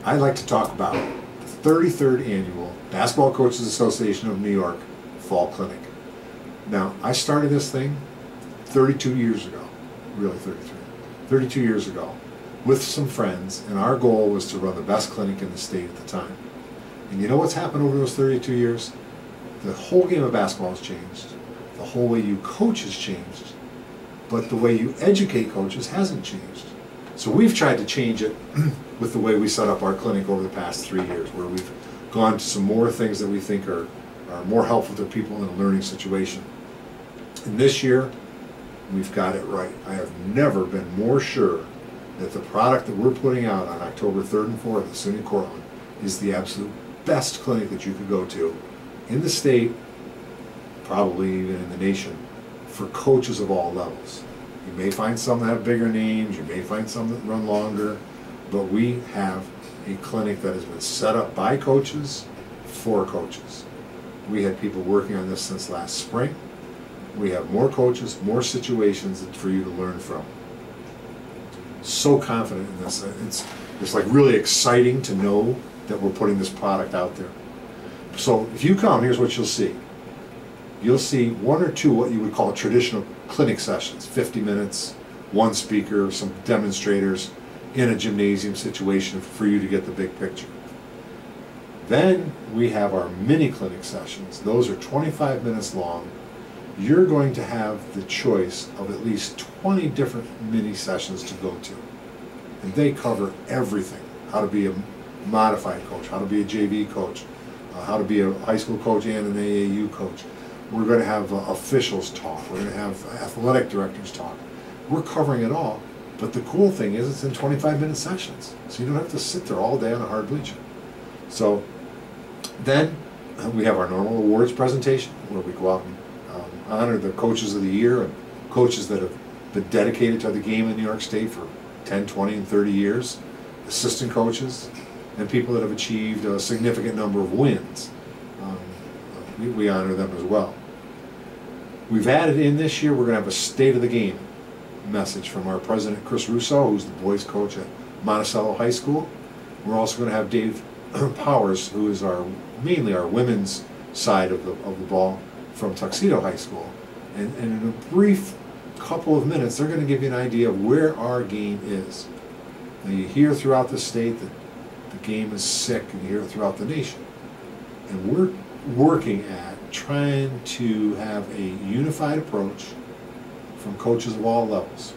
I'd like to talk about the 33rd Annual Basketball Coaches Association of New York Fall Clinic. Now, I started this thing 32 years ago, really 32 years ago, with some friends, and our goal was to run the best clinic in the state at the time. And you know what's happened over those 32 years? The whole game of basketball has changed. The whole way you coach has changed. But the way you educate coaches hasn't changed. So we've tried to change it with the way we set up our clinic over the past 3 years, where we've gone to some more things that we think are more helpful to people in a learning situation. And this year, we've got it right. I have never been more sure that the product that we're putting out on October 3rd and 4th at SUNY Cortland is the absolute best clinic that you could go to in the state, probably even in the nation, for coaches of all levels. You may find some that have bigger names, you may find some that run longer, but we have a clinic that has been set up by coaches for coaches. We had people working on this since last spring. We have more coaches, more situations for you to learn from. So confident in this. It's like really exciting to know that we're putting this product out there. So if you come, here's what you'll see. You'll see one or two what you would call traditional clinic sessions, 50 minutes, one speaker, some demonstrators in a gymnasium situation for you to get the big picture. Then we have our mini clinic sessions. Those are 25 minutes long. You're going to have the choice of at least 20 different mini sessions to go to. And they cover everything. How to be a modified coach, how to be a JV coach, how to be a high school coach and an AAU coach. We're going to have officials talk. We're going to have athletic directors talk. We're covering it all. But the cool thing is it's in 25-minute sessions. So you don't have to sit there all day on a hard bleacher. So then we have our normal awards presentation where we go out and honor the coaches of the year and coaches that have been dedicated to the game in New York State for 10, 20, and 30 years, assistant coaches, and people that have achieved a significant number of wins. We honor them as well. We've added in this year, we're going to have a State of the Game message from our president, Chris Russo, who's the boys coach at Monticello High School. We're also going to have Dave Powers, who is mainly our women's side of the ball from Tuxedo High School. And in a brief couple of minutes, they're going to give you an idea of where our game is. Now, you hear throughout the state that the game is sick, and you hear it throughout the nation. And we're working at trying to have a unified approach from coaches of all levels.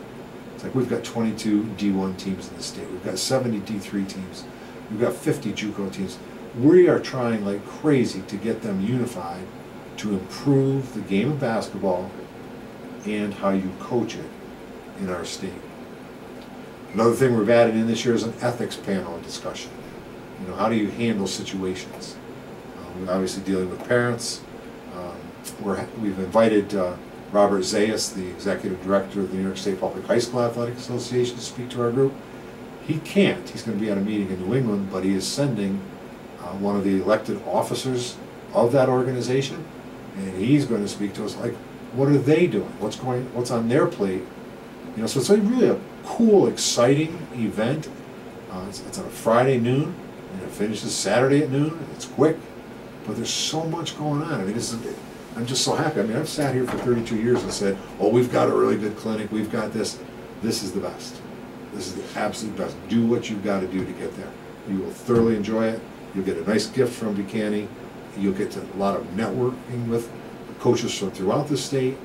It's like we've got 22 D1 teams in the state. We've got 70 D3 teams. We've got 50 JUCO teams. We are trying like crazy to get them unified to improve the game of basketball and how you coach it in our state. Another thing we've added in this year is an ethics panel discussion. You know, how do you handle situations? We're obviously dealing with parents. We've invited Robert Zayas, the executive director of the New York State Public High School Athletic Association, to speak to our group. He can't. He's going to be at a meeting in New England, but he is sending one of the elected officers of that organization, and he's going to speak to us like, what are they doing? What's on their plate? You know, so it's really a cool, exciting event. It's on a Friday noon, and it finishes Saturday at noon. It's quick, but there's so much going on. I mean, I'm just so happy. I mean, I've sat here for 32 years and said, oh, we've got a really good clinic. We've got this. This is the best. This is the absolute best. Do what you've got to do to get there. You will thoroughly enjoy it. You'll get a nice gift from Buchanan. You'll get to a lot of networking with coaches from throughout the state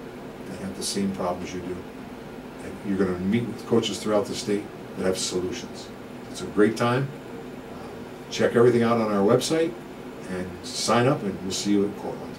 that have the same problems you do. And you're going to meet with coaches throughout the state that have solutions. It's a great time. Check everything out on our website and sign up, and we'll see you at Cortland.